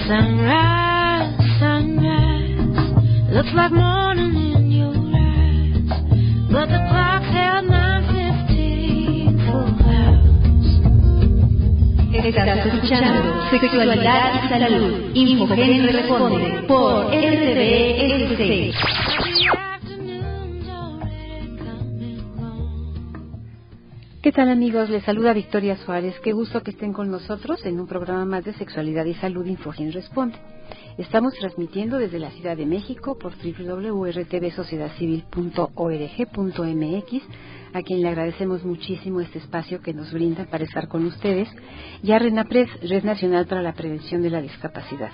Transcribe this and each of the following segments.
Sunrise, sunrise, looks like morning in your eyes, but the clock held 9:15 full house. Estás escuchando Sexualidad y Salud, Infogénero Responde, por RTVE. ¿Qué tal, amigos? Les saluda Victoria Suárez. Qué gusto que estén con nosotros en un programa más de Sexualidad y Salud, Infogénero Responde. Estamos transmitiendo desde la Ciudad de México por www.rtvsociedadcivil.org.mx, a quien le agradecemos muchísimo este espacio que nos brindan para estar con ustedes, y a RENAPRED, Red Nacional para la Prevención de la Discapacidad.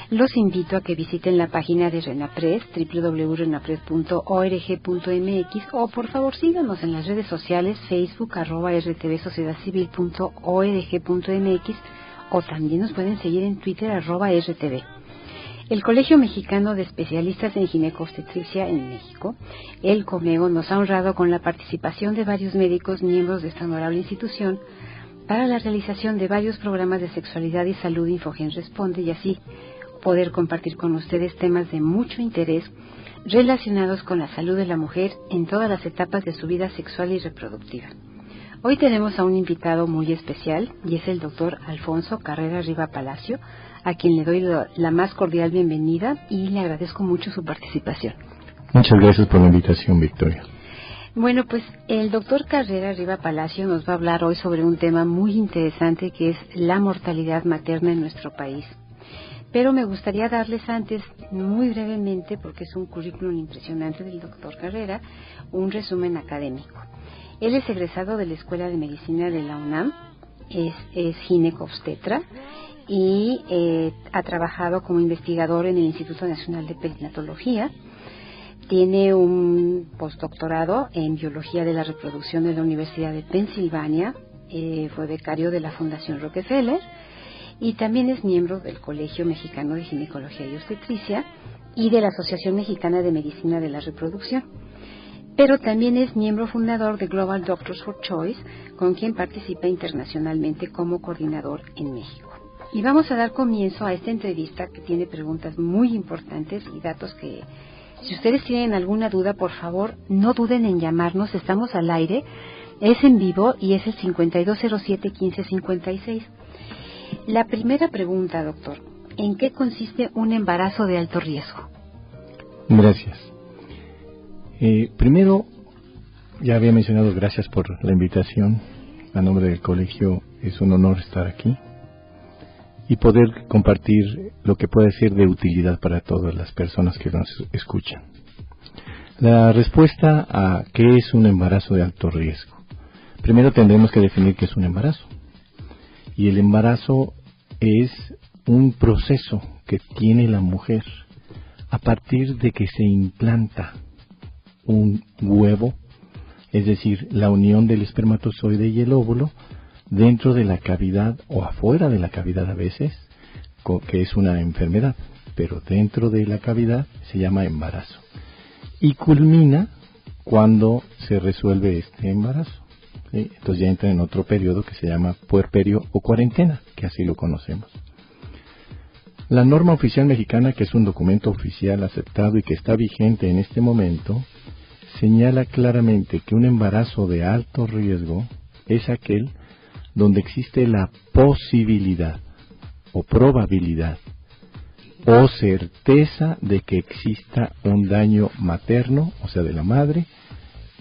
Los invito a que visiten la página de RENAPRED, www.renapred.org.mx, o por favor síganos en las redes sociales, Facebook, @rtvsociedadcivil.org.mx, o también nos pueden seguir en Twitter, @RTV. El Colegio Mexicano de Especialistas en Ginecobstetricia en México, el COMEO, nos ha honrado con la participación de varios médicos miembros de esta honorable institución para la realización de varios programas de sexualidad y salud Infogénero Responde, y así poder compartir con ustedes temas de mucho interés relacionados con la salud de la mujer en todas las etapas de su vida sexual y reproductiva. Hoy tenemos a un invitado muy especial, y es el doctor Alfonso Carrera Riva Palacio, a quien le doy la más cordial bienvenida y le agradezco mucho su participación. Muchas gracias por la invitación, Victoria. Bueno, pues el doctor Carrera Riva Palacio nos va a hablar hoy sobre un tema muy interesante, que es la mortalidad materna en nuestro país. Pero me gustaría darles antes, muy brevemente, porque es un currículum impresionante del doctor Carrera, un resumen académico. Él es egresado de la Escuela de Medicina de la UNAM, es ginecobstetra y ha trabajado como investigador en el Instituto Nacional de Perinatología. Tiene un postdoctorado en Biología de la Reproducción de la Universidad de Pensilvania, fue becario de la Fundación Rockefeller, y también es miembro del Colegio Mexicano de Ginecología y Obstetricia y de la Asociación Mexicana de Medicina de la Reproducción. Pero también es miembro fundador de Global Doctors for Choice, con quien participa internacionalmente como coordinador en México. Y vamos a dar comienzo a esta entrevista, que tiene preguntas muy importantes y datos que, si ustedes tienen alguna duda, por favor, no duden en llamarnos. Estamos al aire, es en vivo y es el 5207-1556. La primera pregunta, doctor: ¿en qué consiste un embarazo de alto riesgo? Gracias. Primero, ya había mencionado, gracias por la invitación. A nombre del colegio es un honor estar aquí y poder compartir lo que puede ser de utilidad para todas las personas que nos escuchan. La respuesta a qué es un embarazo de alto riesgo. Primero tendremos que definir qué es un embarazo. Y el embarazo es un proceso que tiene la mujer a partir de que se implanta un huevo, es decir, la unión del espermatozoide y el óvulo dentro de la cavidad o afuera de la cavidad a veces, que es una enfermedad, pero dentro de la cavidad se llama embarazo. Y culmina cuando se resuelve este embarazo. ¿Sí? Entonces ya entra en otro periodo que se llama puerperio o cuarentena, que así lo conocemos. La norma oficial mexicana, que es un documento oficial aceptado y que está vigente en este momento, señala claramente que un embarazo de alto riesgo es aquel donde existe la posibilidad o probabilidad o certeza de que exista un daño materno, o sea, de la madre,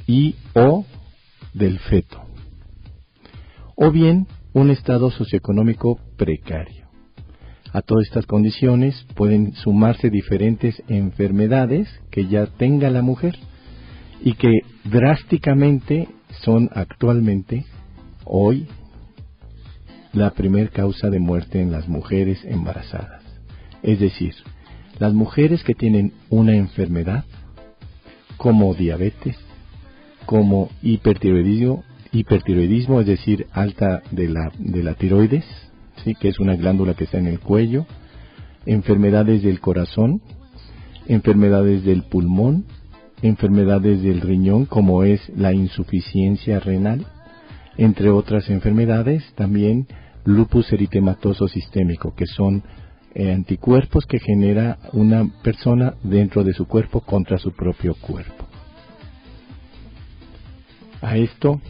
y o del feto, o bien un estado socioeconómico precario. A todas estas condiciones pueden sumarse diferentes enfermedades que ya tenga la mujer y que drásticamente son actualmente, hoy, la primer causa de muerte en las mujeres embarazadas. Es decir, las mujeres que tienen una enfermedad como diabetes, como hipertiroidismo, es decir, alta de la tiroides, ¿sí?, que es una glándula que está en el cuello, enfermedades del corazón, enfermedades del pulmón, enfermedades del riñón, como es la insuficiencia renal, entre otras enfermedades, también lupus eritematoso sistémico, que son anticuerpos que genera una persona dentro de su cuerpo contra su propio cuerpo. A esto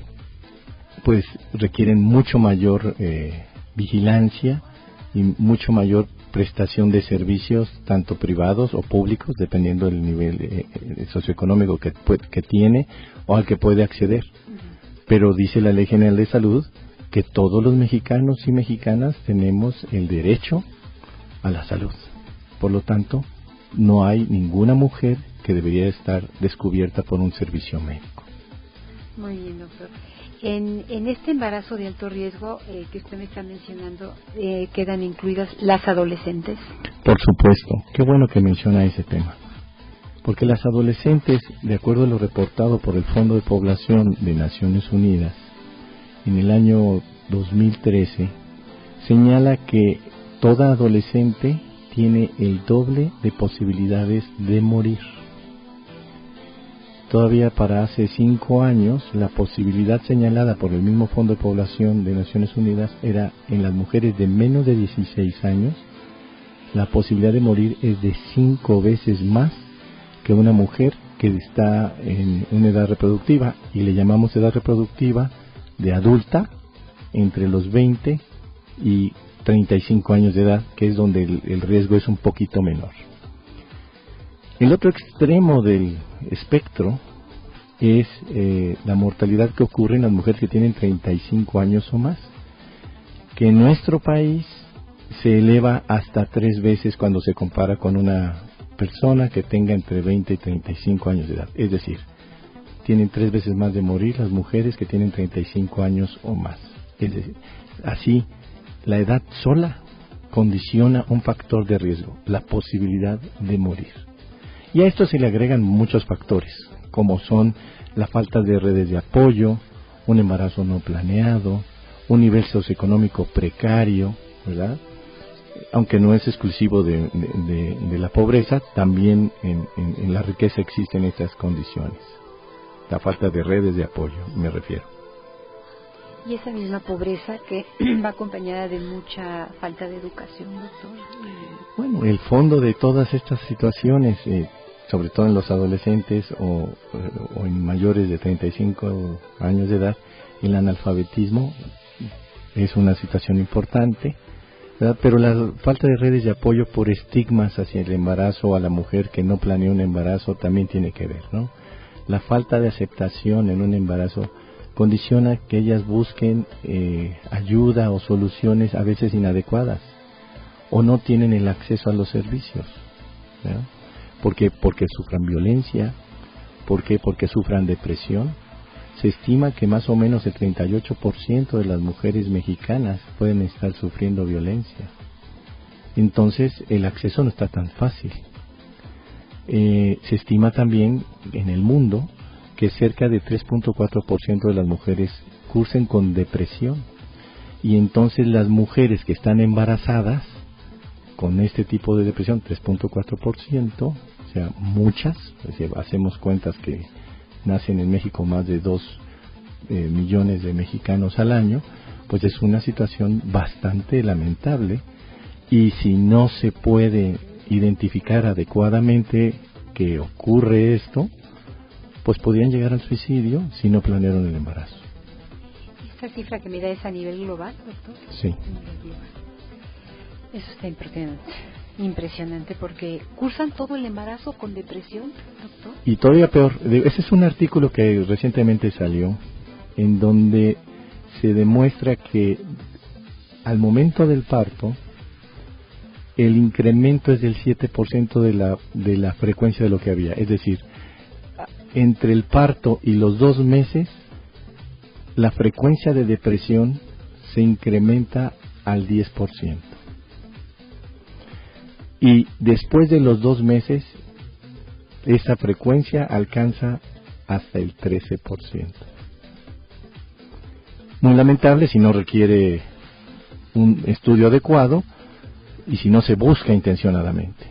pues requieren mucho mayor vigilancia y mucho mayor prestación de servicios, tanto privados o públicos, dependiendo del nivel socioeconómico que tiene o al que puede acceder. Pero dice la Ley General de Salud que todos los mexicanos y mexicanas tenemos el derecho a la salud. Por lo tanto, no hay ninguna mujer que debería estar descubierta por un servicio médico. Muy bien, doctor. En este embarazo de alto riesgo que usted me está mencionando, ¿quedan incluidas las adolescentes? Por supuesto. Qué bueno que menciona ese tema. Porque las adolescentes, de acuerdo a lo reportado por el Fondo de Población de Naciones Unidas, en el año 2013, señala que toda adolescente tiene el doble de posibilidades de morir. Todavía para hace 5 años, la posibilidad señalada por el mismo Fondo de Población de Naciones Unidas era en las mujeres de menos de 16 años, la posibilidad de morir es de 5 veces más que una mujer que está en una edad reproductiva, y le llamamos edad reproductiva de adulta, entre los 20 y 35 años de edad, que es donde el riesgo es un poquito menor. El otro extremo del espectro es la mortalidad que ocurre en las mujeres que tienen 35 años o más, que en nuestro país se eleva hasta 3 veces cuando se compara con una persona que tenga entre 20 y 35 años de edad. Es decir, tienen 3 veces más de morir las mujeres que tienen 35 años o más. Es decir, así, la edad sola condiciona un factor de riesgo, la posibilidad de morir. Y a esto se le agregan muchos factores, como son la falta de redes de apoyo, un embarazo no planeado, un nivel socioeconómico precario, ¿verdad? Aunque no es exclusivo de la pobreza, también en la riqueza existen estas condiciones. La falta de redes de apoyo, me refiero. Y esa misma pobreza que va acompañada de mucha falta de educación, doctor. Bueno, el fondo de todas estas situaciones, sobre todo en los adolescentes o en mayores de 35 años de edad, el analfabetismo es una situación importante, ¿verdad? Pero la falta de redes de apoyo por estigmas hacia el embarazo, a la mujer que no planeó un embarazo, también tiene que ver, ¿no? La falta de aceptación en un embarazo condiciona que ellas busquen ayuda o soluciones a veces inadecuadas, o no tienen el acceso a los servicios, ¿verdad? Porque sufran violencia, porque sufran depresión. Se estima que más o menos el 38% de las mujeres mexicanas pueden estar sufriendo violencia. Entonces el acceso no está tan fácil. Se estima también en el mundo que cerca de 3.4% de las mujeres cursen con depresión. Y entonces las mujeres que están embarazadas con este tipo de depresión, 3.4%, o sea, muchas, o sea, hacemos cuentas que nacen en México más de 2 millones de mexicanos al año, pues es una situación bastante lamentable, y si no se puede identificar adecuadamente que ocurre esto, pues podrían llegar al suicidio si no planearon el embarazo. ¿Esta cifra que me da es a nivel global, doctor? Sí. Eso está impresionante, porque cursan todo el embarazo con depresión, doctor. Y todavía peor, ese es un artículo que recientemente salió, en donde se demuestra que al momento del parto, el incremento es del 7% de la frecuencia de lo que había. Es decir, entre el parto y los 2 meses, la frecuencia de depresión se incrementa al 10%. Y después de los 2 meses, esa frecuencia alcanza hasta el 13%. Muy lamentable si no requiere un estudio adecuado y si no se busca intencionadamente.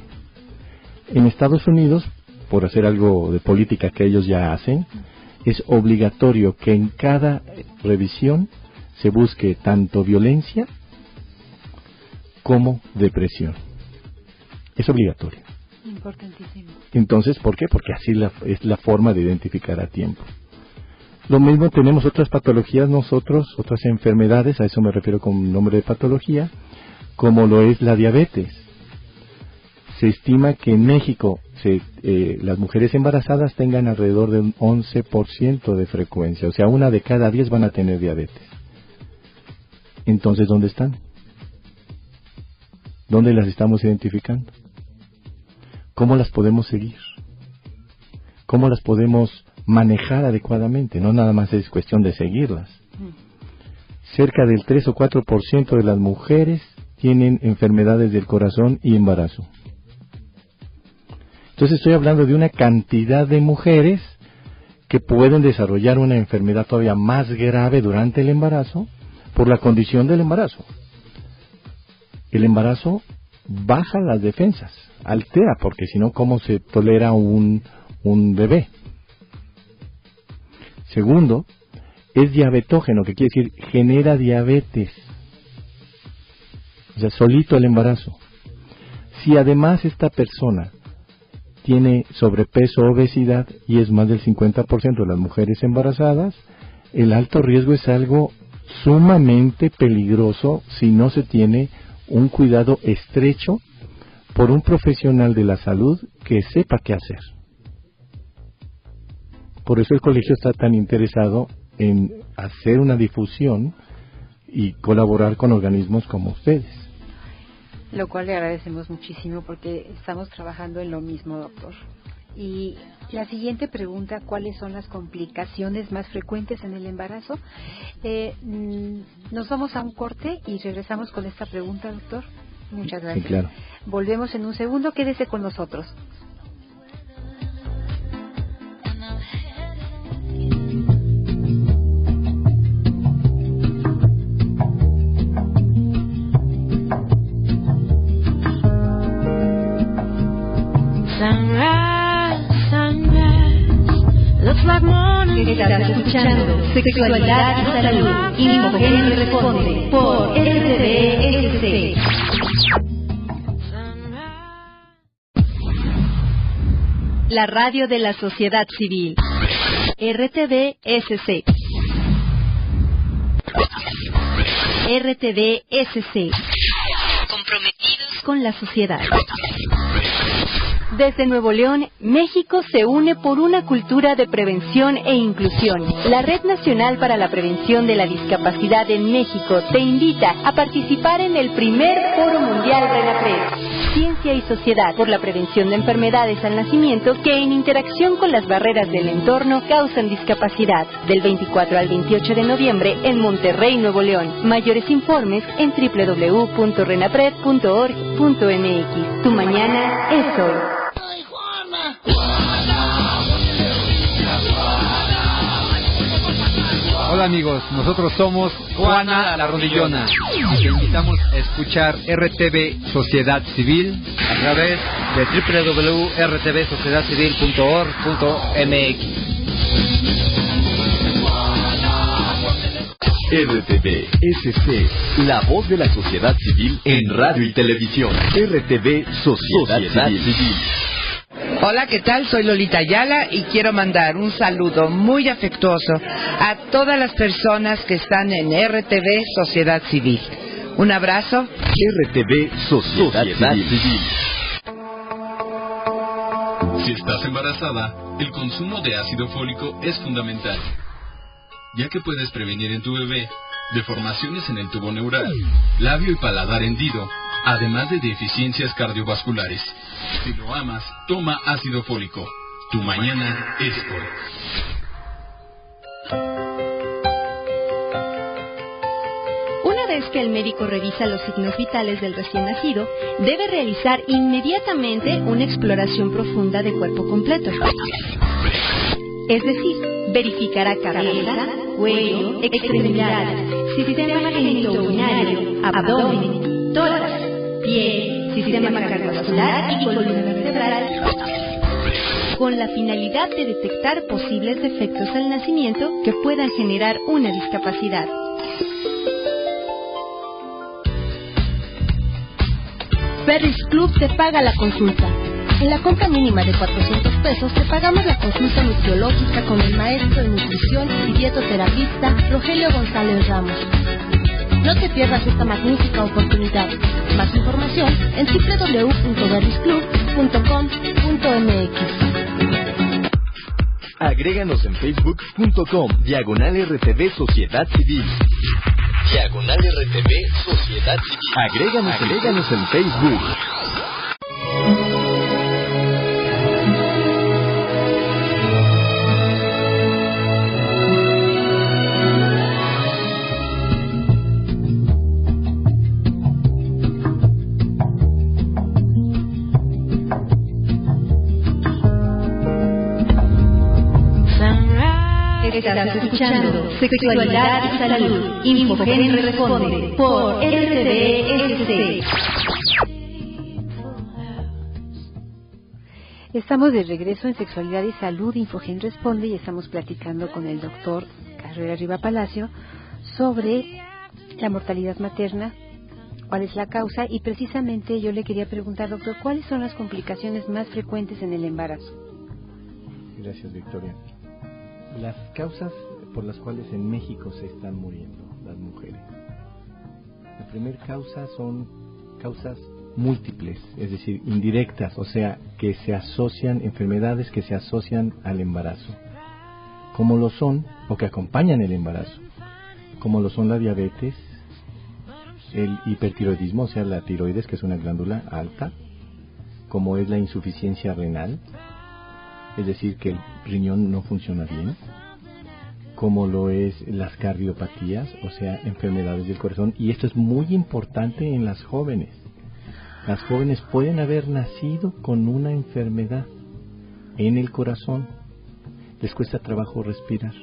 En Estados Unidos, por hacer algo de política que ellos ya hacen, es obligatorio que en cada revisión se busque tanto violencia como depresión. Es obligatorio. Importantísimo. Entonces, ¿por qué? Porque así es la forma de identificar a tiempo. Lo mismo tenemos otras patologías nosotros, otras enfermedades, a eso me refiero con nombre de patología, como lo es la diabetes. Se estima que en México las mujeres embarazadas tengan alrededor de un 11% de frecuencia, o sea, 1 de cada 10 van a tener diabetes. Entonces, ¿dónde están? ¿Dónde las estamos identificando? ¿Cómo las podemos seguir? ¿Cómo las podemos manejar adecuadamente? No nada más es cuestión de seguirlas. Cerca del 3 o 4% de las mujeres tienen enfermedades del corazón y embarazo. Entonces estoy hablando de una cantidad de mujeres que pueden desarrollar una enfermedad todavía más grave durante el embarazo por la condición del embarazo. El embarazo baja las defensas, altera, porque si no, ¿cómo se tolera un bebé? Segundo, es diabetógeno, que quiere decir genera diabetes. O sea, solito el embarazo. Si además esta persona tiene sobrepeso o obesidad, y es más del 50% de las mujeres embarazadas, el alto riesgo es algo sumamente peligroso si no se tiene un cuidado estrecho por un profesional de la salud que sepa qué hacer. Por eso el colegio está tan interesado en hacer una difusión y colaborar con organismos como ustedes. Lo cual le agradecemos muchísimo porque estamos trabajando en lo mismo, doctor. Y la siguiente pregunta, ¿cuáles son las complicaciones más frecuentes en el embarazo? Nos vamos a un corte y regresamos con esta pregunta, doctor. Muchas gracias. Sí, claro. Volvemos en un segundo, quédese con nosotros. Estás escuchando Sexualidad y Salud, Infogénese Responde, por RTVSC. La radio de la sociedad civil. RTVSC. RTVSC. Comprometidos con la sociedad. Desde Nuevo León, México se une por una cultura de prevención e inclusión. La Red Nacional para la Prevención de la Discapacidad en México te invita a participar en el primer Foro Mundial RENAPRED, Ciencia y Sociedad por la Prevención de Enfermedades al Nacimiento que en interacción con las barreras del entorno causan discapacidad. Del 24 al 28 de noviembre en Monterrey, Nuevo León. Mayores informes en www.renapred.org.mx. Tu mañana es hoy. Hola amigos, nosotros somos Juana la Rodillona y te invitamos a escuchar RTV Sociedad Civil a través de www.rtvsociedadcivil.org.mx. RTV SC, la voz de la sociedad civil en radio y televisión. RTV Sociedad Civil. Hola, ¿qué tal? Soy Lolita Ayala y quiero mandar un saludo muy afectuoso a todas las personas que están en RTV Sociedad Civil. Un abrazo. RTV Sociedad Civil. Si estás embarazada, el consumo de ácido fólico es fundamental, ya que puedes prevenir en tu bebé deformaciones en el tubo neural, labio y paladar hendido, además de deficiencias cardiovasculares. Si lo amas, toma ácido fólico. Tu mañana es hoy. Una vez que el médico revisa los signos vitales del recién nacido, debe realizar inmediatamente una exploración profunda de cuerpo completo. Es decir, verificará cabeza, cuello, extremidades, sistema genitourinario, abdomen, tórax, piel, sistema cardiovascular y columna vertebral, con la finalidad de detectar posibles defectos al nacimiento que puedan generar una discapacidad. Ferris Club te paga la consulta. En la compra mínima de 400 pesos te pagamos la consulta nutriológica con el maestro de nutrición y dietoterapista Rogelio González Ramos. No te pierdas esta magnífica oportunidad. Más información en www.ferrisclub.com.mx. Agréganos en facebook.com/RTV Sociedad Civil. /RTV Sociedad Civil. Agréganos en Facebook. Estás escuchando Sexualidad y Salud. Infogen responde por RTVSC. Estamos de regreso en Sexualidad y Salud. Infogen responde y estamos platicando con el doctor Carrera Riva Palacio sobre la mortalidad materna, cuál es la causa, y precisamente yo le quería preguntar, doctor, ¿cuáles son las complicaciones más frecuentes en el embarazo? Gracias, Victoria. Las causas por las cuales en México se están muriendo las mujeres. La primera causa son causas múltiples, es decir, indirectas, o sea, que se asocian, enfermedades que se asocian al embarazo, como lo son, o que acompañan el embarazo, como lo son la diabetes, el hipertiroidismo, o sea, la tiroides, que es una glándula alta, como es la insuficiencia renal, es decir, que el riñón no funciona bien, como lo es las cardiopatías, o sea, enfermedades del corazón, y esto es muy importante en las jóvenes. Las jóvenes pueden haber nacido con una enfermedad en el corazón, les cuesta trabajo respirar,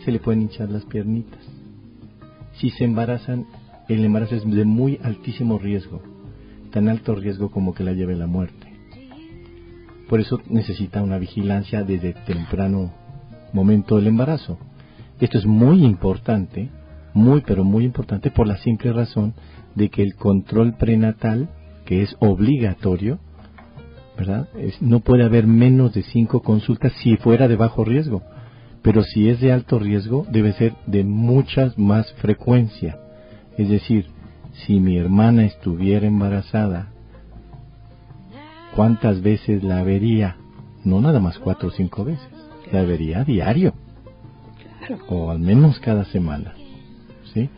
se le pueden hinchar las piernitas. Si se embarazan, el embarazo es de muy altísimo riesgo, tan alto riesgo como que la lleve la muerte. Por eso necesita una vigilancia desde temprano momento del embarazo. Esto es muy importante, pero muy importante, por la simple razón de que el control prenatal, que es obligatorio, ¿verdad? No puede haber menos de 5 consultas si fuera de bajo riesgo, pero si es de alto riesgo debe ser de muchas más frecuencia. Es decir, si mi hermana estuviera embarazada, ¿cuántas veces la vería? No nada más 4 o 5 veces, la vería a diario, o al menos cada semana, ¿sí?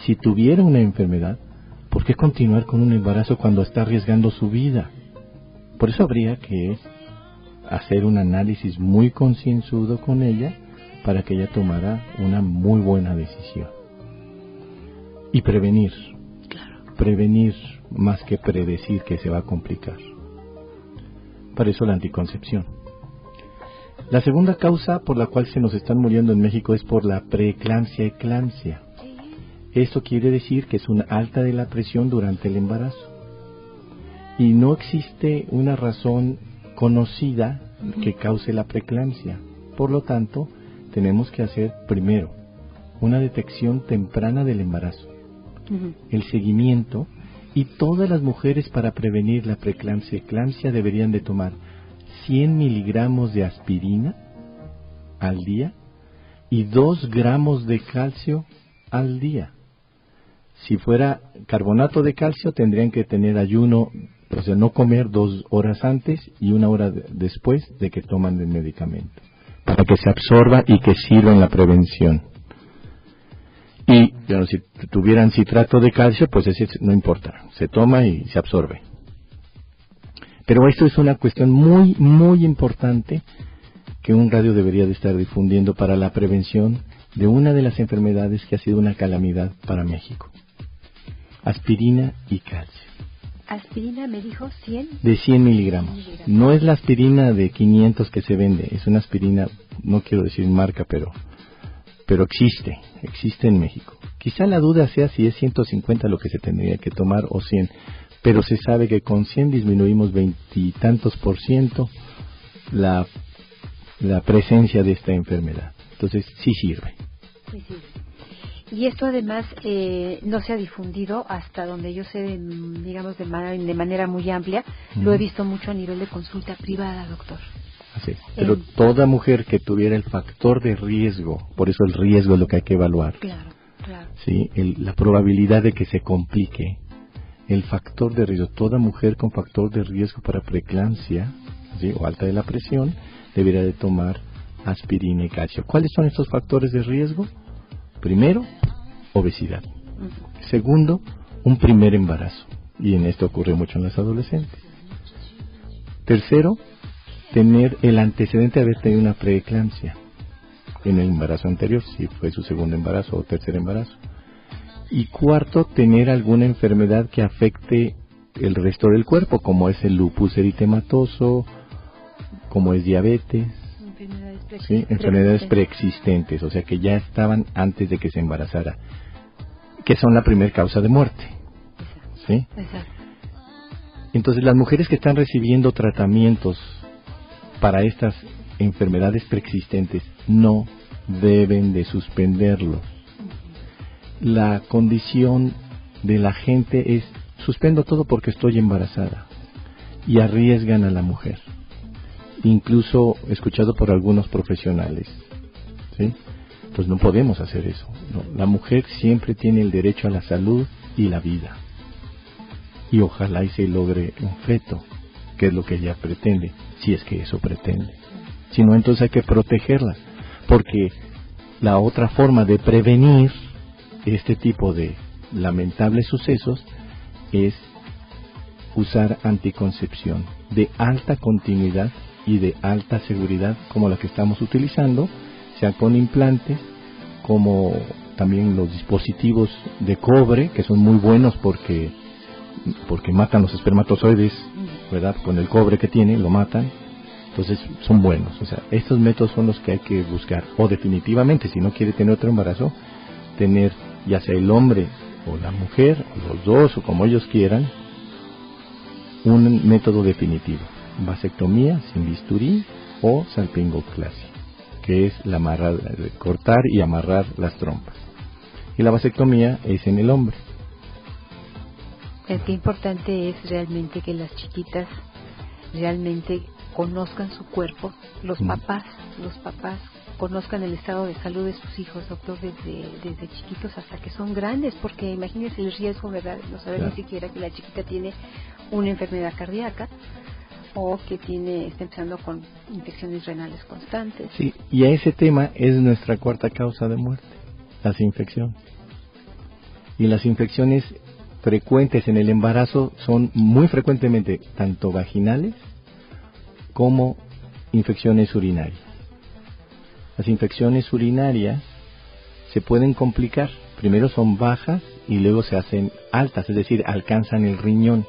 Si tuviera una enfermedad, ¿por qué continuar con un embarazo cuando está arriesgando su vida? Por eso habría que hacer un análisis muy concienzudo con ella para que ella tomara una muy buena decisión. Y prevenir más que predecir que se va a complicar. Para eso la anticoncepción. La segunda causa por la cual se nos están muriendo en México es por la preeclampsia-eclampsia. Esto quiere decir que es una alta de la presión durante el embarazo. Y no existe una razón conocida que cause la preeclampsia. Por lo tanto, tenemos que hacer primero una detección temprana del embarazo, el seguimiento, y todas las mujeres para prevenir la preeclampsia-eclampsia deberían de tomar 100 miligramos de aspirina al día y 2 gramos de calcio al día. Si fuera carbonato de calcio tendrían que tener ayuno, o sea, no comer 2 horas antes y 1 hora después de que toman el medicamento, para que se absorba y que sirva en la prevención. Y bueno, si tuvieran citrato de calcio, pues ese no importa, se toma y se absorbe. Pero esto es una cuestión muy, muy importante que un radio debería de estar difundiendo para la prevención de una de las enfermedades que ha sido una calamidad para México. Aspirina y calcio. Aspirina, me dijo 100. De 100 miligramos. No es la aspirina de 500 que se vende, es una aspirina, no quiero decir marca, pero existe en México. Quizá la duda sea si es 150 lo que se tendría que tomar o 100, pero se sabe que con 100 disminuimos 20 y tantos % la presencia de esta enfermedad. Entonces sí sirve. Y esto además no se ha difundido hasta donde yo sé, digamos, de manera muy amplia. Lo he visto mucho a nivel de consulta privada, doctor. Así es. Pero toda mujer que tuviera el factor de riesgo, por eso el riesgo es lo que hay que evaluar. Claro, claro. ¿Sí? La probabilidad de que se complique, el factor de riesgo, toda mujer con factor de riesgo para preeclampsia, ¿sí?, o alta de la presión, debería de tomar aspirina y calcio. ¿Cuáles son estos factores de riesgo? Primero, obesidad. Segundo, un primer embarazo. Y en esto ocurre mucho en las adolescentes. Tercero, tener el antecedente de haber tenido una preeclampsia en el embarazo anterior, si fue su segundo embarazo o tercer embarazo. Y cuarto, tener alguna enfermedad que afecte el resto del cuerpo, como es el lupus eritematoso, como es diabetes, ¿sí?, enfermedades preexistentes, o sea que ya estaban antes de que se embarazara, que son la primera causa de muerte. ¿Sí? Exacto. Entonces las mujeres que están recibiendo tratamientos para estas enfermedades preexistentes no deben de suspenderlos. La condición de la gente es: suspendo todo porque estoy embarazada, y arriesgan a la mujer. Incluso escuchado por algunos profesionales, ¿sí? Pues no podemos hacer eso, ¿no? La mujer siempre tiene el derecho a la salud y la vida, y ojalá y se logre un feto, que es lo que ella pretende, si es que eso pretende. Si no, entonces hay que protegerlas, porque la otra forma de prevenir este tipo de lamentables sucesos es usar anticoncepción de alta continuidad y de alta seguridad, como la que estamos utilizando, sea con implantes, como también los dispositivos de cobre, que son muy buenos porque matan los espermatozoides, ¿verdad? Con el cobre que tiene, lo matan. Entonces son buenos. O sea, estos métodos son los que hay que buscar. O definitivamente, si no quiere tener otro embarazo, tener, ya sea el hombre o la mujer, los dos, o como ellos quieran, un método definitivo: vasectomía sin bisturí o salpingoplastia, que es cortar y amarrar las trompas. Y la vasectomía es en el hombre. Qué importante es realmente que las chiquitas realmente conozcan su cuerpo, los papás conozcan el estado de salud de sus hijos, doctor, desde chiquitos hasta que son grandes, porque imagínense el riesgo, ¿verdad?, no saber ni siquiera que la chiquita tiene una enfermedad cardíaca o que está empezando con infecciones renales constantes. Sí, y a ese tema es nuestra cuarta causa de muerte, las infecciones. Y las infecciones frecuentes en el embarazo son muy frecuentemente tanto vaginales como infecciones urinarias. Las infecciones urinarias se pueden complicar. Primero son bajas y luego se hacen altas, es decir, alcanzan el riñón.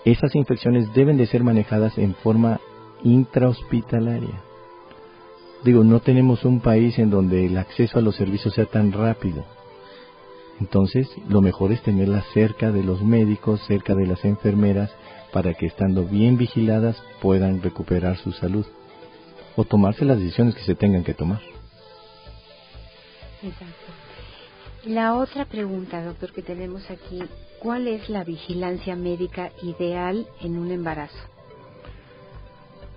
Esas infecciones deben de ser manejadas en forma intrahospitalaria. Digo, no tenemos un país en donde el acceso a los servicios sea tan rápido. Entonces, lo mejor es tenerlas cerca de los médicos, cerca de las enfermeras, para que estando bien vigiladas puedan recuperar su salud o tomarse las decisiones que se tengan que tomar. Exacto. La otra pregunta, doctor, que tenemos aquí: ¿cuál es la vigilancia médica ideal en un embarazo?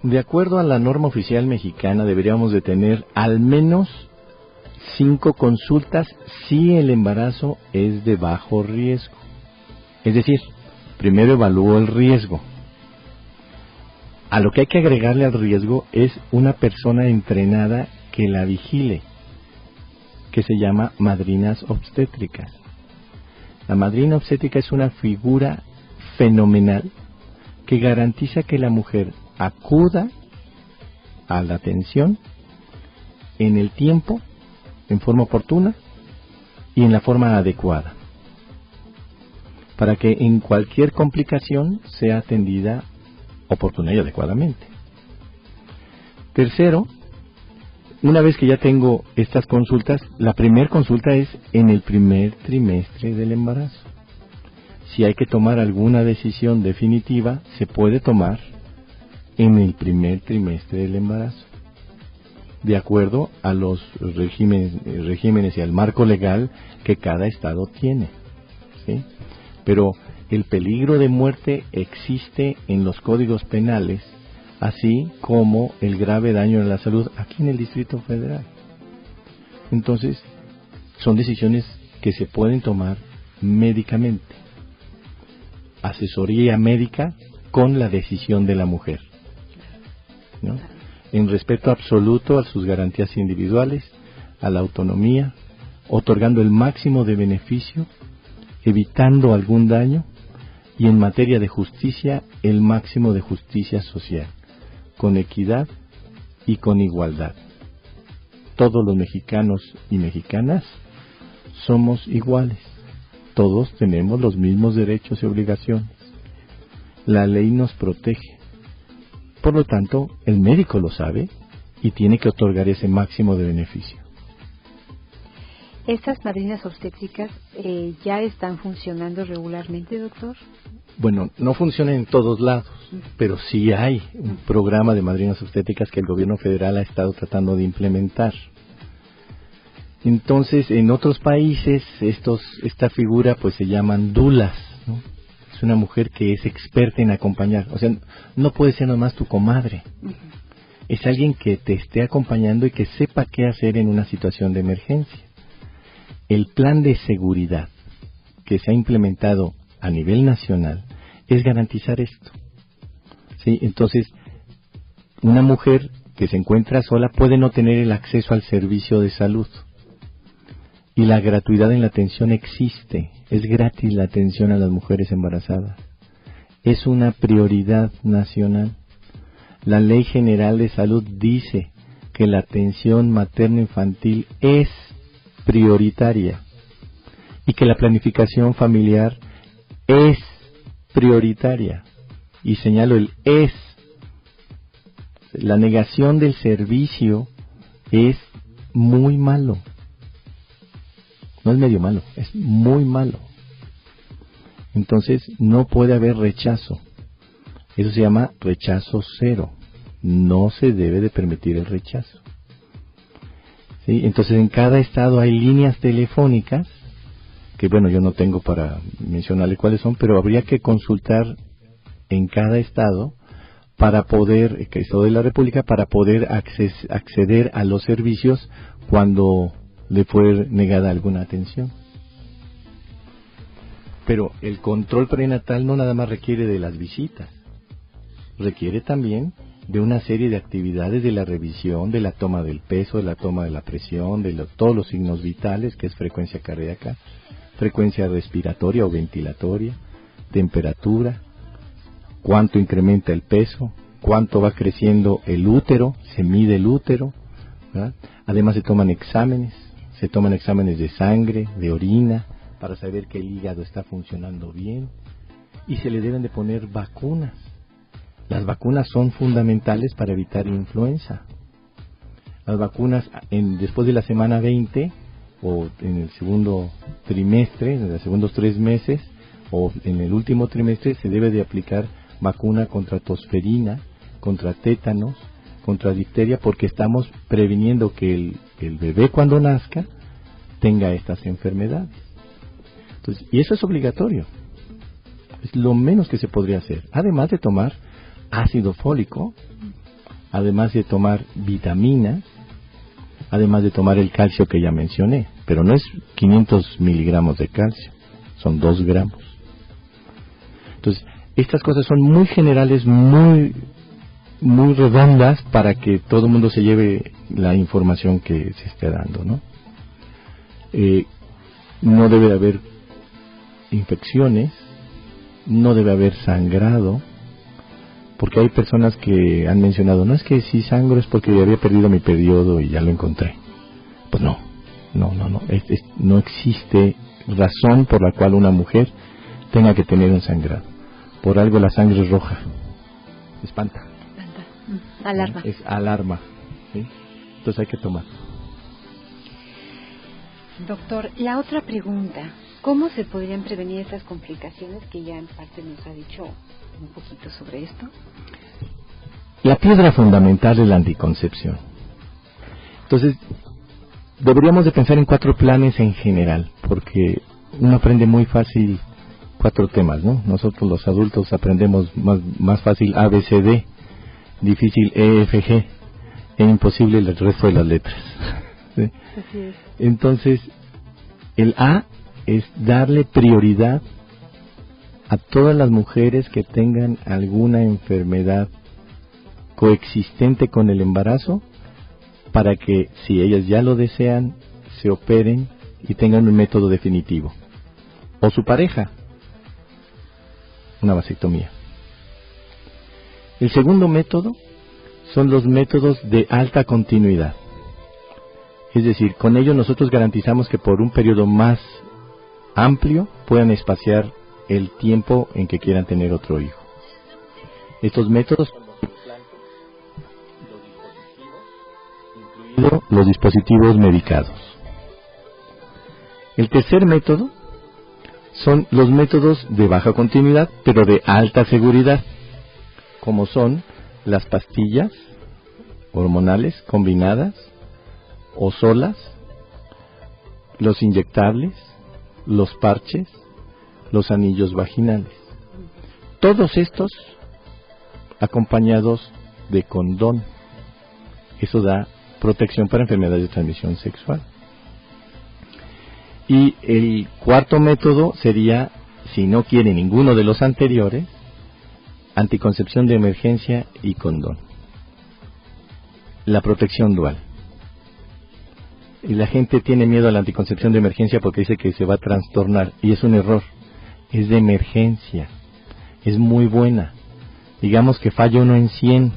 De acuerdo a la norma oficial mexicana, deberíamos de tener al menos 5 consultas si el embarazo es de bajo riesgo. Es decir, primero evalúo el riesgo. A lo que hay que agregarle al riesgo es una persona entrenada que la vigile, que se llama madrinas obstétricas. La madrina obstétrica es una figura fenomenal que garantiza que la mujer acuda a la atención en el tiempo, en forma oportuna y en la forma adecuada, para que en cualquier complicación sea atendida oportuna y adecuadamente. Tercero, una vez que ya tengo estas consultas, la primera consulta es en el primer trimestre del embarazo. Si hay que tomar alguna decisión definitiva, se puede tomar en el primer trimestre del embarazo. de acuerdo a los regímenes y al marco legal que cada estado tiene, ¿sí? Pero el peligro de muerte existe en los códigos penales, así como el grave daño a la salud aquí en el Distrito Federal. Entonces, son decisiones que se pueden tomar médicamente. Asesoría médica con la decisión de la mujer, ¿no? En respeto absoluto a sus garantías individuales, a la autonomía, otorgando el máximo de beneficio, evitando algún daño, y en materia de justicia, el máximo de justicia social, con equidad y con igualdad. Todos los mexicanos y mexicanas somos iguales. Todos tenemos los mismos derechos y obligaciones. La ley nos protege. Por lo tanto, el médico lo sabe y tiene que otorgar ese máximo de beneficio. ¿Estas madrinas obstétricas ya están funcionando regularmente, doctor? Bueno, no funcionan en todos lados, pero sí hay un programa de madrinas obstétricas que el gobierno federal ha estado tratando de implementar. Entonces, en otros países, esta figura pues se llaman dulas, ¿no? Es una mujer que es experta en acompañar. O sea, no puede ser nomás tu comadre. Es alguien que te esté acompañando y que sepa qué hacer en una situación de emergencia. El plan de seguridad que se ha implementado a nivel nacional es garantizar esto, ¿sí? Entonces, una mujer que se encuentra sola puede no tener el acceso al servicio de salud. Y la gratuidad en la atención existe. Es gratis la atención a las mujeres embarazadas. Es una prioridad nacional. La Ley General de Salud dice que la atención materno-infantil es prioritaria y que la planificación familiar es prioritaria. Y señalo el es. La negación del servicio es muy malo. No es medio malo, es muy malo. Entonces no puede haber rechazo. Eso se llama rechazo cero. No se debe de permitir el rechazo, ¿sí? Entonces en cada estado hay líneas telefónicas, que bueno, yo no tengo para mencionarle cuáles son, pero habría que consultar en cada estado para poder, que estado de la República, para poder acceder a los servicios cuando le fue negada alguna atención. Pero el control prenatal no nada más requiere de las visitas, requiere también de una serie de actividades de la revisión, de la toma del peso, de la toma de la presión, de todos los signos vitales, que es frecuencia cardíaca, frecuencia respiratoria o ventilatoria, temperatura, cuánto incrementa el peso, cuánto va creciendo el útero, se mide el útero, ¿verdad? Además se toman exámenes de sangre, de orina, para saber que el hígado está funcionando bien, y se le deben de poner vacunas. Las vacunas son fundamentales para evitar influenza. Las vacunas después de la semana 20, o en el segundo trimestre, en los segundos 3 meses, o en el último trimestre, se debe de aplicar vacuna contra tosferina, contra tétanos, contra difteria, porque estamos previniendo que el bebé cuando nazca tenga estas enfermedades. Entonces, y eso es obligatorio. Es lo menos que se podría hacer. Además de tomar ácido fólico, además de tomar vitaminas, además de tomar el calcio que ya mencioné, pero no es 500 miligramos de calcio, son 2 gramos. Entonces, estas cosas son muy generales, muy redondas para que todo el mundo se lleve la información que se esté dando, ¿no? No debe de haber infecciones, no debe haber sangrado, porque hay personas que han mencionado, no es que si sangro es porque había perdido mi periodo y ya lo encontré. Pues no existe razón por la cual una mujer tenga que tener un sangrado. Por algo la sangre es roja, espanta. Alarma. Es alarma, ¿sí? Entonces hay que tomar. Doctor, la otra pregunta, ¿cómo se podrían prevenir estas complicaciones que ya en parte nos ha dicho un poquito sobre esto? La piedra fundamental es la anticoncepción. Entonces, deberíamos de pensar en 4 planes en general, porque uno aprende muy fácil 4 temas, ¿no? Nosotros los adultos aprendemos más fácil A, B, C, D, difícil E, F, G, e imposible el resto de las letras. ¿Sí? Así es. Entonces, el A es darle prioridad a todas las mujeres que tengan alguna enfermedad coexistente con el embarazo, para que, si ellas ya lo desean, se operen y tengan un método definitivo. O su pareja, una vasectomía. El segundo método son los métodos de alta continuidad. Es decir, con ello nosotros garantizamos que por un periodo más amplio puedan espaciar el tiempo en que quieran tener otro hijo. Estos métodos son los implantes, incluidos los dispositivos medicados. El tercer método son los métodos de baja continuidad, pero de alta seguridad, como son las pastillas hormonales combinadas o solas, los inyectables, los parches, los anillos vaginales. Todos estos acompañados de condón. Eso da protección para enfermedades de transmisión sexual. Y el cuarto método sería, si no quiere ninguno de los anteriores, anticoncepción de emergencia y condón. La protección dual. Y la gente tiene miedo a la anticoncepción de emergencia porque dice que se va a trastornar, y es un error. Es de emergencia, es muy buena. Digamos que falla 1 en 100,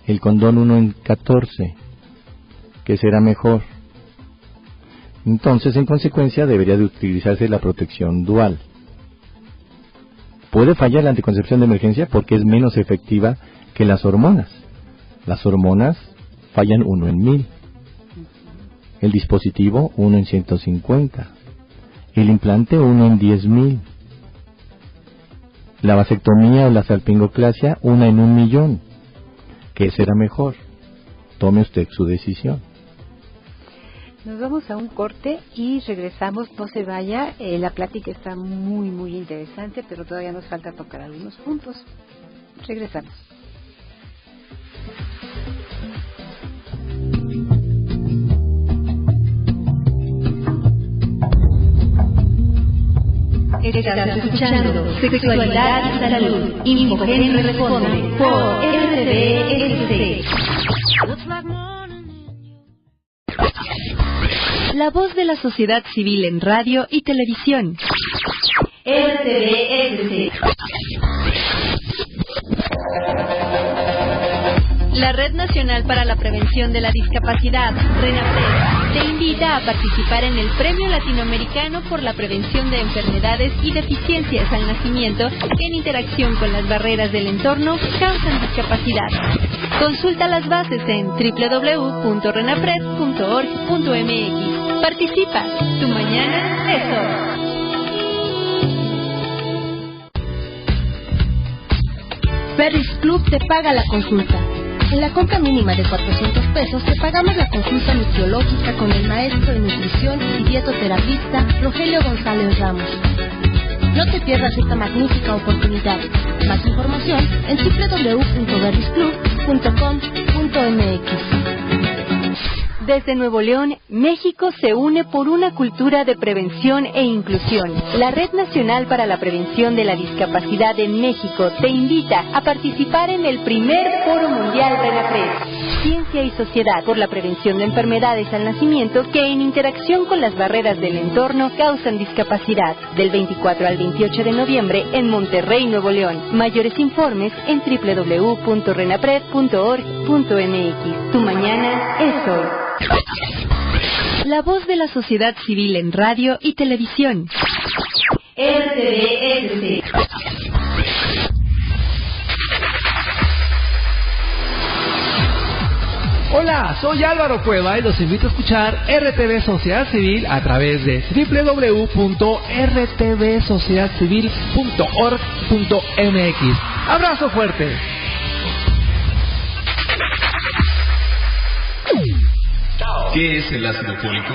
el condón 1 en 14, que será mejor. Entonces, en consecuencia, debería de utilizarse la protección dual. Puede fallar la anticoncepción de emergencia porque es menos efectiva que las hormonas. Las hormonas fallan 1 en 1000. El dispositivo 1 en 150. El implante 1 en 10,000. La vasectomía o la salpingoclasia 1 en 1,000,000. ¿Qué será mejor? Tome usted su decisión. Nos vamos a un corte y regresamos. No se vaya, la plática está muy, muy interesante, pero todavía nos falta tocar algunos puntos. Regresamos. Estás escuchando Sexualidad y Salud. Infogen responde por RTVSC. La voz de la sociedad civil en radio y televisión. RTVSC. La Red Nacional para la Prevención de la Discapacidad, RENAPRED, te invita a participar en el Premio Latinoamericano por la Prevención de Enfermedades y Deficiencias al Nacimiento que en interacción con las barreras del entorno causan discapacidad. Consulta las bases en www.renapred.org.mx. Participa, tu mañana es hoy. Ferris Club te paga la consulta. En la compra mínima de 400 pesos te pagamos la consulta nutriológica con el maestro de nutrición y dietoterapista Rogelio González Ramos. No te pierdas esta magnífica oportunidad. Más información en www.verrisclub.com.mx. Desde Nuevo León, México se une por una cultura de prevención e inclusión. La Red Nacional para la Prevención de la Discapacidad en México te invita a participar en el primer Foro Mundial RENAPRED. Ciencia y Sociedad por la Prevención de Enfermedades al Nacimiento que en interacción con las barreras del entorno causan discapacidad. Del 24 al 28 de noviembre en Monterrey, Nuevo León. Mayores informes en www.renapred.org.mx. Tu mañana es hoy. La voz de la sociedad civil en radio y televisión. RTVSC. Hola, soy Álvaro Cueva y los invito a escuchar RTV Sociedad Civil a través de www.rtvsociedadcivil.org.mx. Abrazo fuerte. ¿Qué es el ácido fólico?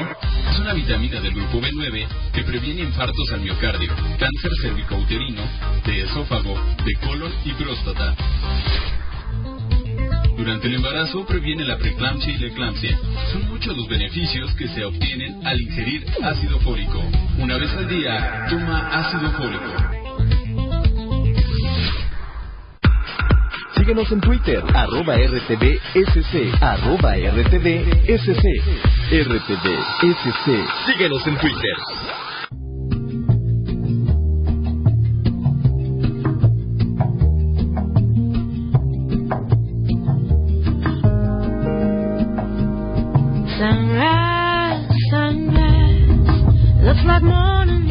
Es una vitamina del grupo B9 que previene infartos al miocardio, cáncer cervicouterino, de esófago, de colon y próstata. Durante el embarazo previene la preeclampsia y la eclampsia. Son muchos los beneficios que se obtienen al ingerir ácido fólico. Una vez al día, toma ácido fólico. Síguenos en Twitter, @RTVSC, @RTVSC. RTVSC. Síguenos en Twitter.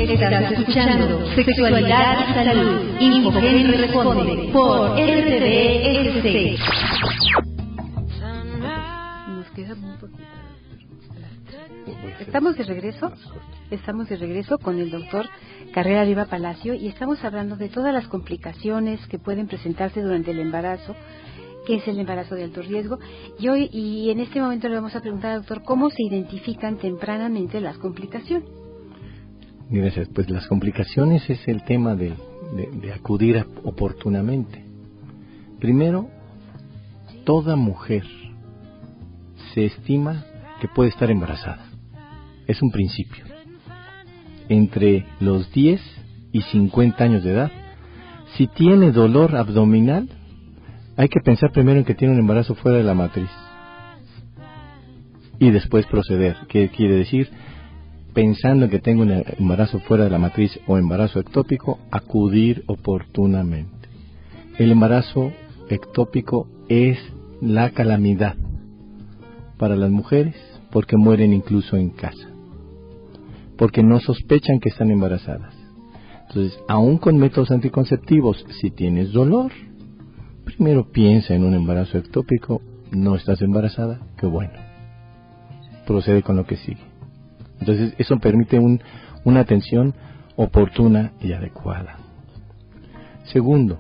Estás escuchando Sexualidad y Salud. Infogen responde por RTVSC. Nos queda muy poquito. Estamos de regreso con el doctor Carrera Riva Palacio y estamos hablando de todas las complicaciones que pueden presentarse durante el embarazo, que es el embarazo de alto riesgo. Y en este momento le vamos a preguntar al doctor cómo se identifican tempranamente las complicaciones. Gracias. Pues las complicaciones es el tema de acudir oportunamente. Primero, toda mujer se estima que puede estar embarazada. Es un principio. Entre los 10 y 50 años de edad, si tiene dolor abdominal, hay que pensar primero en que tiene un embarazo fuera de la matriz. Y después proceder. ¿Qué quiere decir? Pensando que tengo un embarazo fuera de la matriz o embarazo ectópico, acudir oportunamente. El embarazo ectópico es la calamidad para las mujeres porque mueren incluso en casa, porque no sospechan que están embarazadas. Entonces, aún con métodos anticonceptivos, si tienes dolor, primero piensa en un embarazo ectópico, no estás embarazada, qué bueno. Procede con lo que sigue. Entonces, eso permite una atención oportuna y adecuada. Segundo,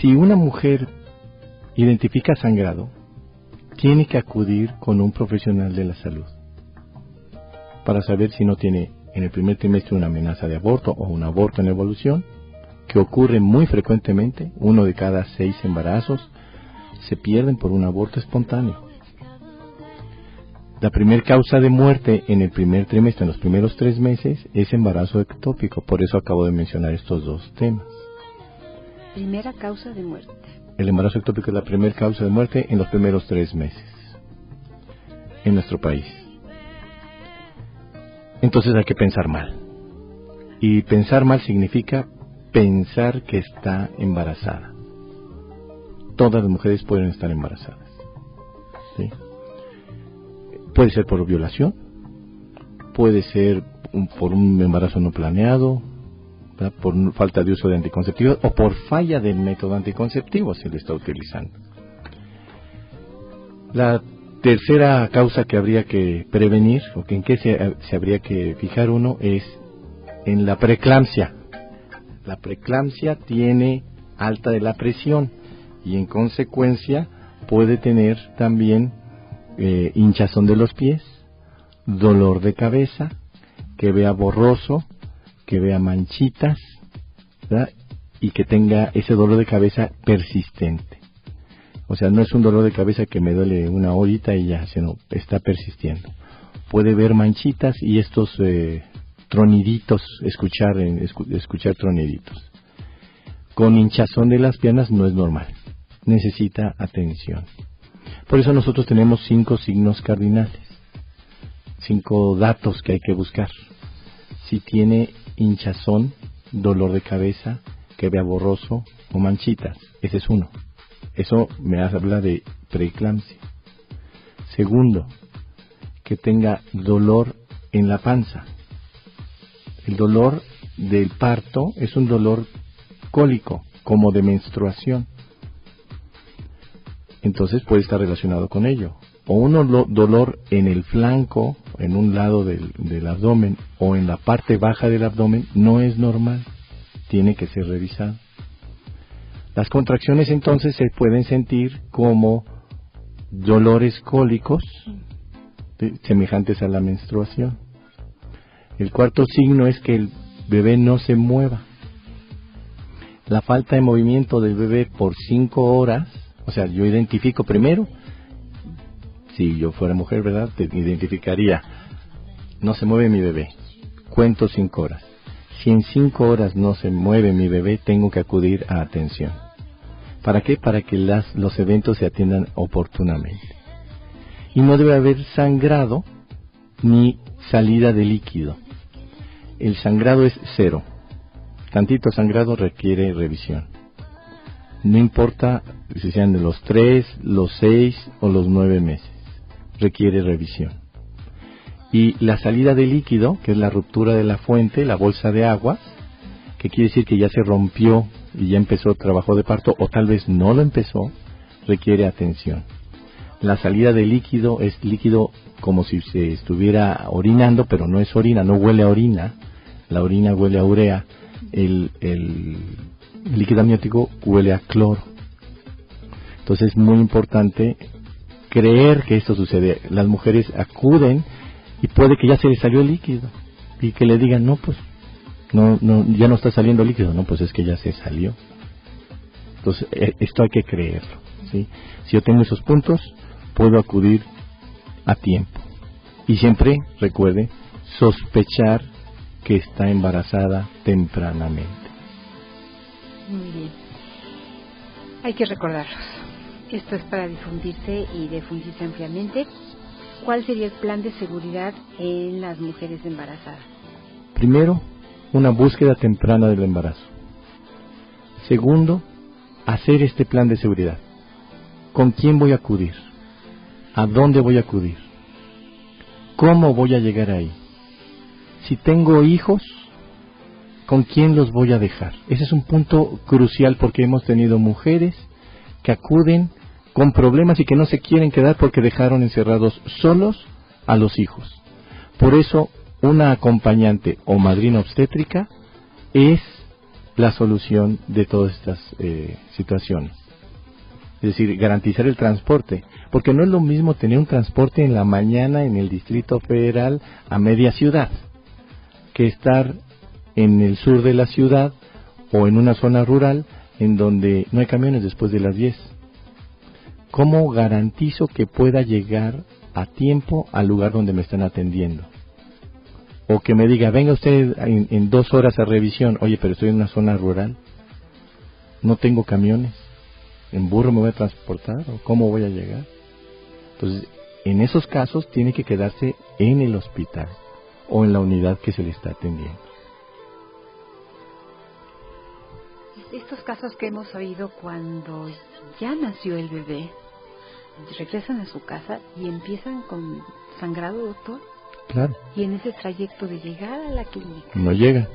si una mujer identifica sangrado, tiene que acudir con un profesional de la salud para saber si no tiene en el primer trimestre una amenaza de aborto o un aborto en evolución, que ocurre muy frecuentemente. 1 de cada 6 embarazos se pierden por un aborto espontáneo. La primera causa de muerte en el primer trimestre, en los primeros 3 meses, es embarazo ectópico. Por eso acabo de mencionar estos dos temas. Primera causa de muerte. El embarazo ectópico es la primera causa de muerte en los primeros 3 meses en nuestro país. Entonces hay que pensar mal. Y pensar mal significa pensar que está embarazada. Todas las mujeres pueden estar embarazadas. ¿Sí? Puede ser por violación, puede ser por un embarazo no planeado, ¿verdad? Por falta de uso de anticonceptivos o por falla del método anticonceptivo si lo está utilizando. La tercera causa que habría que prevenir, o que en qué se habría que fijar uno, es en la preeclampsia. La preeclampsia tiene alta de la presión y en consecuencia puede tener también hinchazón de los pies, dolor de cabeza, que vea borroso, que vea manchitas, ¿verdad? Y que tenga ese dolor de cabeza persistente. O sea, no es un dolor de cabeza que me duele una horita y ya, sino está persistiendo. Puede ver manchitas y estos troniditos, escuchar troniditos. Con hinchazón de las piernas no es normal, necesita atención. Por eso nosotros tenemos 5 signos cardinales, 5 datos que hay que buscar. Si tiene hinchazón, dolor de cabeza, que vea borroso o manchitas, ese es uno. Eso me habla de preeclampsia. Segundo, que tenga dolor en la panza. El dolor del parto es un dolor cólico, como de menstruación. Entonces puede estar relacionado con ello. O un dolor en el flanco, en un lado del abdomen, o en la parte baja del abdomen, no es normal. Tiene que ser revisado. Las contracciones entonces se pueden sentir como dolores cólicos semejantes a la menstruación. El cuarto signo es que el bebé no se mueva. La falta de movimiento del bebé por 5 horas, o sea, yo identifico primero, si yo fuera mujer, ¿verdad?, te identificaría, no se mueve mi bebé, cuento 5 horas. Si en 5 horas no se mueve mi bebé, tengo que acudir a atención. ¿Para qué? Para que los eventos se atiendan oportunamente. Y no debe haber sangrado ni salida de líquido. El sangrado es 0. Tantito sangrado requiere revisión. No importa si sean de los 3, los 6 o los 9 meses. Requiere revisión. Y la salida de líquido, que es la ruptura de la fuente, la bolsa de agua, que quiere decir que ya se rompió y ya empezó el trabajo de parto, o tal vez no lo empezó, requiere atención. La salida de líquido es líquido como si se estuviera orinando, pero no es orina, no huele a orina. La orina huele a urea. El líquido amniótico huele a cloro. Entonces es muy importante creer que esto sucede. Las mujeres acuden y puede que ya se les salió el líquido y que le digan, no, pues no, ya no está saliendo líquido. No, pues es que ya se salió. Entonces esto hay que creerlo, ¿sí? Si yo tengo esos puntos, puedo acudir a tiempo. Y siempre, recuerde, sospechar que está embarazada tempranamente. Muy bien. Hay que recordarlos. Esto es para difundirse y difundirse ampliamente. ¿Cuál sería el plan de seguridad en las mujeres embarazadas? Primero, una búsqueda temprana del embarazo. Segundo, hacer este plan de seguridad. ¿Con quién voy a acudir? ¿A dónde voy a acudir? ¿Cómo voy a llegar ahí? Si tengo hijos, ¿con quién los voy a dejar? Ese es un punto crucial porque hemos tenido mujeres que acuden con problemas y que no se quieren quedar porque dejaron encerrados solos a los hijos. Por eso, una acompañante o madrina obstétrica es la solución de todas estas situaciones. Es decir, garantizar el transporte, porque no es lo mismo tener un transporte en la mañana en el Distrito Federal a media ciudad, que estar en el sur de la ciudad o en una zona rural en donde no hay camiones después de las 10. ¿Cómo garantizo que pueda llegar a tiempo al lugar donde me están atendiendo? O que me diga, venga usted en 2 horas a revisión. Oye, pero estoy en una zona rural, no tengo camiones, ¿en burro me voy a transportar? ¿O cómo voy a llegar? Entonces, en esos casos tiene que quedarse en el hospital o en la unidad que se le está atendiendo. Estos casos que hemos oído cuando ya nació el bebé, regresan a su casa y empiezan con sangrado, doctor. Claro. Y en ese trayecto de llegar a la clínica no llega.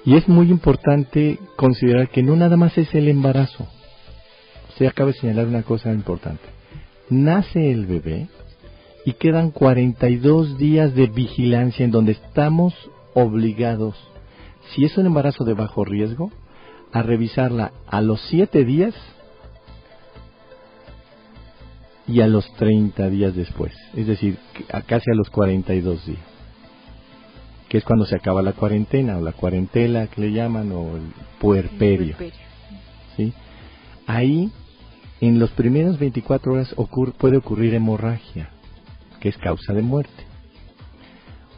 Y es muy importante considerar que no nada más es el embarazo. Usted acaba de señalar una cosa importante. Nace el bebé y quedan 42 días de vigilancia en donde estamos obligados, si es un embarazo de bajo riesgo, a revisarla a los 7 días y a los 30 días después, es decir, casi a los 42 días, que es cuando se acaba la cuarentena o la cuarentela que le llaman, o el puerperio. ¿Sí? Ahí, en los primeros 24 horas puede ocurrir hemorragia, que es causa de muerte,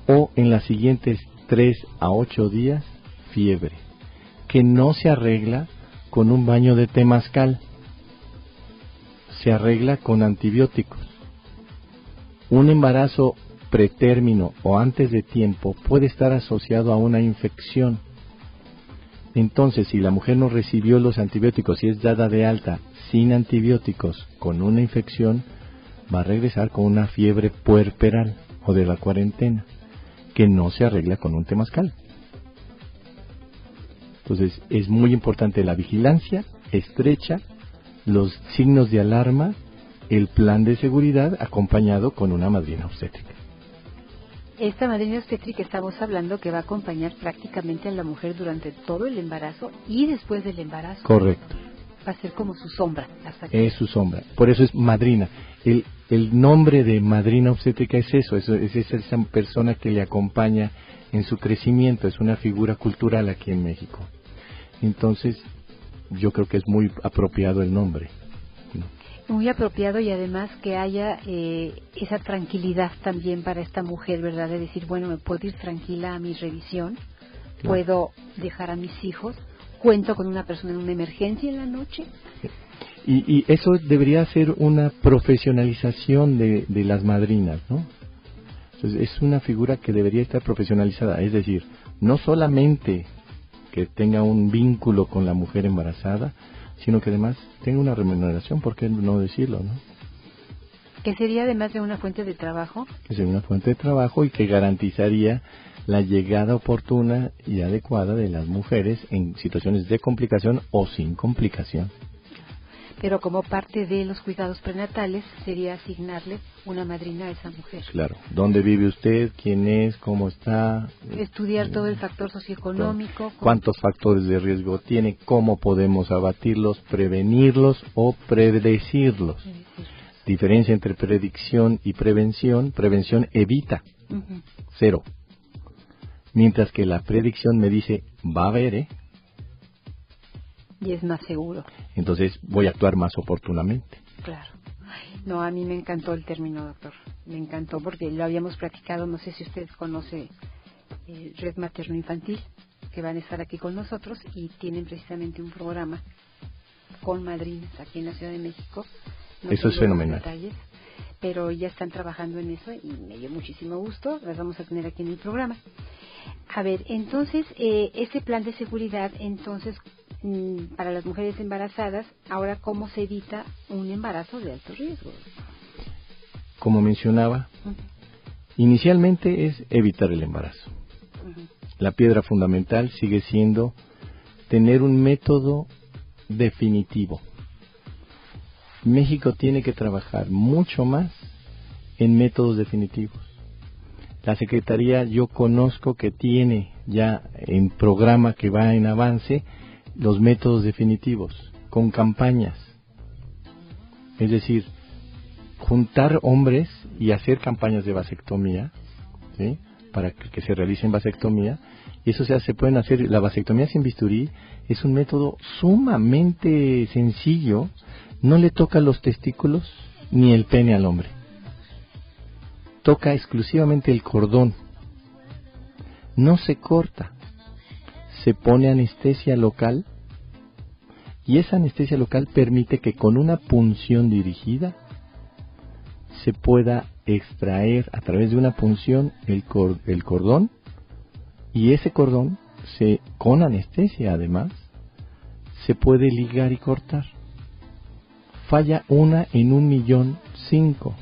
o en las siguientes 3 a 8 días, fiebre, que no se arregla con un baño de temazcal, se arregla con antibióticos. Un embarazo pretérmino o antes de tiempo puede estar asociado a una infección. Entonces, si la mujer no recibió los antibióticos y es dada de alta sin antibióticos con una infección, va a regresar con una fiebre puerperal o de la cuarentena, que no se arregla con un temazcal. Entonces, es muy importante la vigilancia estrecha, los signos de alarma, el plan de seguridad acompañado con una madrina obstétrica. Esta madrina obstétrica estamos hablando que va a acompañar prácticamente a la mujer durante todo el embarazo y después del embarazo. Correcto. Va a ser como su sombra. Hasta que... Es su sombra. Por eso es madrina. el nombre de madrina obstétrica es eso, es esa persona que le acompaña en su crecimiento, es una figura cultural aquí en México. Entonces, yo creo que es muy apropiado el nombre. Muy apropiado, y además que haya esa tranquilidad también para esta mujer, ¿verdad? De decir, bueno, me puedo ir tranquila a mi revisión, puedo dejar a mis hijos, cuento con una persona en una emergencia en la noche. Y eso debería ser una profesionalización de las madrinas, ¿no? Entonces, es una figura que debería estar profesionalizada, es decir, no solamente que tenga un vínculo con la mujer embarazada, sino que además tenga una remuneración, ¿por qué no decirlo, no? Que sería además de una fuente de trabajo. Que sería una fuente de trabajo y que garantizaría la llegada oportuna y adecuada de las mujeres en situaciones de complicación o sin complicación. Pero como parte de los cuidados prenatales sería asignarle una madrina a esa mujer. Claro. ¿Dónde vive usted? ¿Quién es? ¿Cómo está? Estudiar todo el factor socioeconómico. ¿Cuántos factores de riesgo tiene? ¿Cómo podemos abatirlos, prevenirlos o predecirlos? Diferencia entre predicción y prevención. Prevención evita. 0. Mientras que la predicción me dice, va a haber, Y es más seguro. Entonces voy a actuar más oportunamente. Claro. No, a mí me encantó el término, doctor. Me encantó porque lo habíamos platicado, no sé si usted conoce Red Materno Infantil, que van a estar aquí con nosotros y tienen precisamente un programa con madrinas aquí en la Ciudad de México. No eso es fenomenal. Detalles, pero ya están trabajando en eso y me dio muchísimo gusto. Las vamos a tener aquí en el programa. A ver, entonces, este plan de seguridad, entonces, para las mujeres embarazadas, ahora, ¿cómo se evita un embarazo de alto riesgo? Como mencionaba, inicialmente es evitar el embarazo. La piedra fundamental sigue siendo tener un método definitivo. México tiene que trabajar mucho más en métodos definitivos. La Secretaría, yo conozco que tiene ya en programa que va en avance los métodos definitivos, con campañas. Es decir, juntar hombres y hacer campañas de vasectomía, ¿sí? Para que se realicen vasectomía. Y eso se pueden hacer, la vasectomía sin bisturí es un método sumamente sencillo, no le toca los testículos ni el pene al hombre. Toca exclusivamente el cordón. No se corta. Se pone anestesia local y esa anestesia local permite que con una punción dirigida se pueda extraer a través de una punción el cordón, y ese cordón con anestesia además se puede ligar y cortar. Falla 1 en 1.000.005.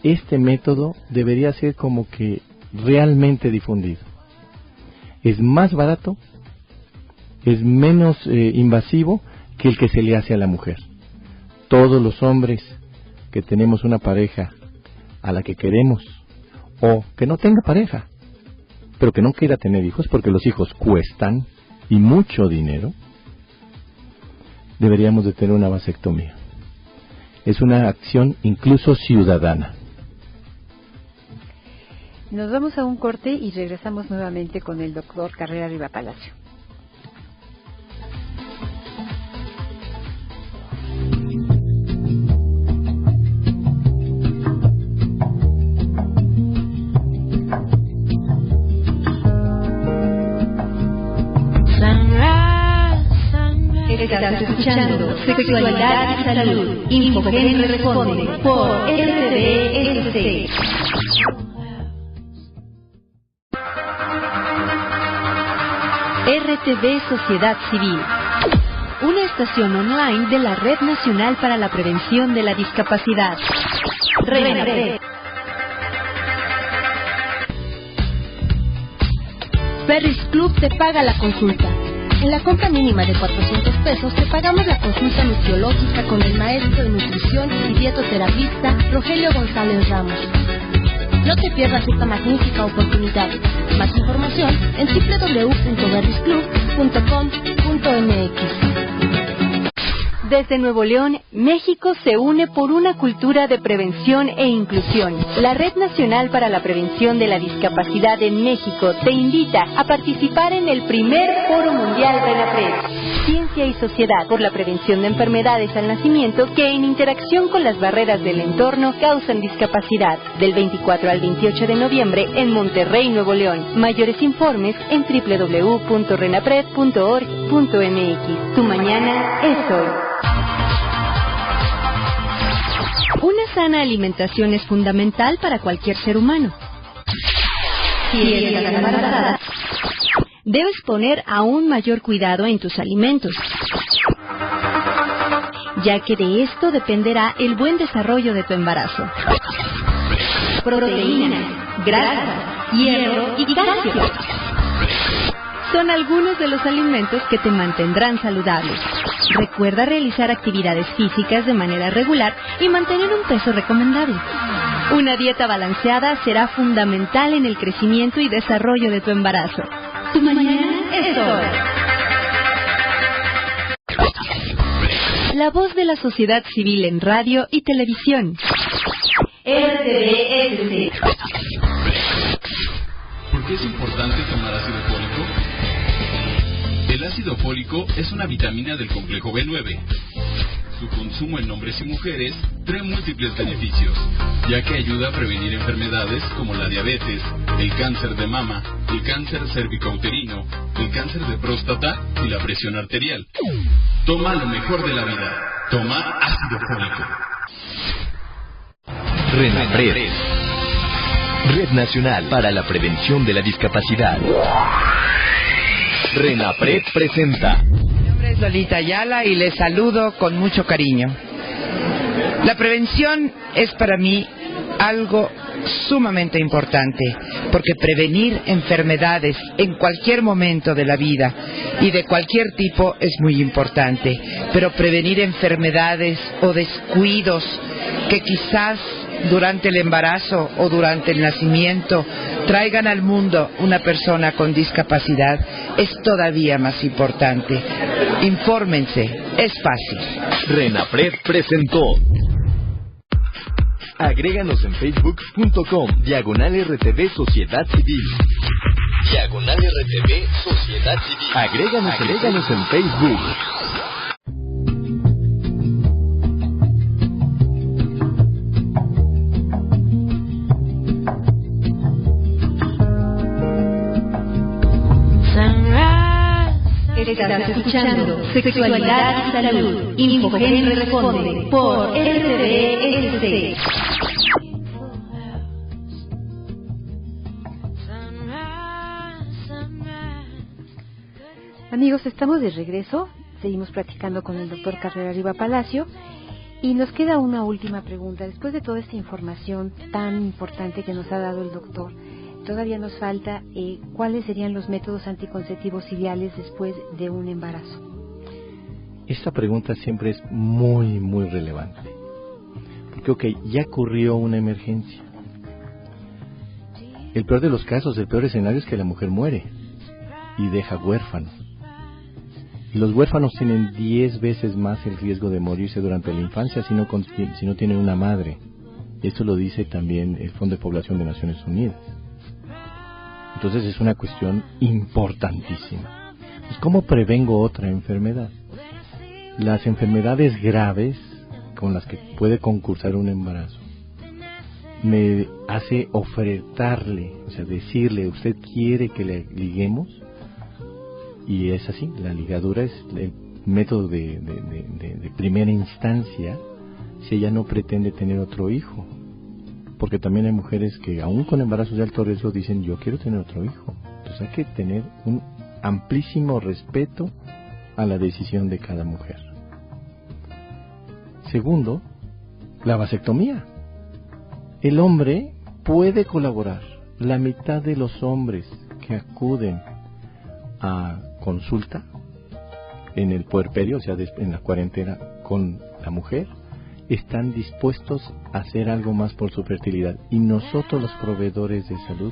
Este método debería ser como que realmente difundido. Es más barato, es menos invasivo que el que se le hace a la mujer. Todos los hombres que tenemos una pareja a la que queremos, o que no tenga pareja, pero que no quiera tener hijos porque los hijos cuestan y mucho dinero, deberíamos de tener una vasectomía. Es una acción incluso ciudadana. Nos vamos a un corte y regresamos nuevamente con el doctor Carrera Riva Palacio. Estás escuchando Sexualidad y Salud. Infogen responde por RTVSC. RTV Sociedad Civil, una estación online de la Red Nacional para la Prevención de la Discapacidad. RENAPRED. Ferris Club te paga la consulta. En la compra mínima de 400 pesos te pagamos la consulta nutriológica con el maestro de nutrición y dietoterapista Rogelio González Ramos. No te pierdas esta magnífica oportunidad. Más información en www.ferrisclub.com.mx. Desde Nuevo León, México se une por una cultura de prevención e inclusión. La Red Nacional para la Prevención de la Discapacidad en México te invita a participar en el primer Foro Mundial RENAPRED, Ciencia y Sociedad por la Prevención de Enfermedades al Nacimiento que en interacción con las barreras del entorno causan discapacidad, del 24 al 28 de noviembre en Monterrey, Nuevo León. Mayores informes en www.renapred.org.mx. Tu mañana es hoy. Una sana alimentación es fundamental para cualquier ser humano. Si estás embarazada, debes poner aún mayor cuidado en tus alimentos, ya que de esto dependerá el buen desarrollo de tu embarazo. Proteínas, grasas, hierro y calcio son algunos de los alimentos que te mantendrán saludable. Recuerda realizar actividades físicas de manera regular y mantener un peso recomendable. Una dieta balanceada será fundamental en el crecimiento y desarrollo de tu embarazo. Tu mañana es hoy. La voz de la sociedad civil en radio y televisión. RTVSC. ¿Por qué es importante tomar ácido fólico? El ácido fólico es una vitamina del complejo B9. Su consumo en hombres y mujeres trae múltiples beneficios, ya que ayuda a prevenir enfermedades como la diabetes, el cáncer de mama, el cáncer cervicouterino, el cáncer de próstata y la presión arterial. Toma lo mejor de la vida. Toma ácido fólico. RENAPRED, Red Nacional para la Prevención de la Discapacidad. RENAPRED presenta. Mi nombre es Lolita Ayala y les saludo con mucho cariño. La prevención es para mí algo sumamente importante, porque prevenir enfermedades en cualquier momento de la vida y de cualquier tipo es muy importante, pero prevenir enfermedades o descuidos que quizás durante el embarazo o durante el nacimiento traigan al mundo una persona con discapacidad es todavía más importante. Infórmense, es fácil. RENAPRED presentó. Agréganos en facebook.com/RTV Sociedad Civil. /RTV Sociedad Civil. Agréganos en Facebook. Estás escuchando Sexualidad y Salud. Infogen responde por RTVSC. Amigos, estamos de regreso. Seguimos platicando con el doctor Carrera Riva Palacio. Y nos queda una última pregunta. Después de toda esta información tan importante que nos ha dado el doctor, todavía nos falta cuáles serían los métodos anticonceptivos ideales después de un embarazo. Esta pregunta siempre es muy, muy relevante. Porque, ya ocurrió una emergencia. El peor de los casos, el peor escenario es que la mujer muere y deja huérfanos. Y los huérfanos tienen 10 veces más el riesgo de morirse durante la infancia si no tienen una madre. Esto lo dice también el Fondo de Población de Naciones Unidas. Entonces es una cuestión importantísima. Pues, ¿cómo prevengo otra enfermedad? Las enfermedades graves con las que puede concursar un embarazo me hace ofertarle, o sea, decirle, ¿usted quiere que le liguemos? Y es así, la ligadura es el método de primera instancia si ella no pretende tener otro hijo. Porque también hay mujeres que aún con embarazos de alto riesgo dicen, yo quiero tener otro hijo. Entonces hay que tener un amplísimo respeto a la decisión de cada mujer. Segundo, la vasectomía. El hombre puede colaborar. La mitad de los hombres que acuden a consulta en el puerperio, o sea, en la cuarentena con la mujer, están dispuestos a hacer algo más por su fertilidad. Y nosotros, los proveedores de salud,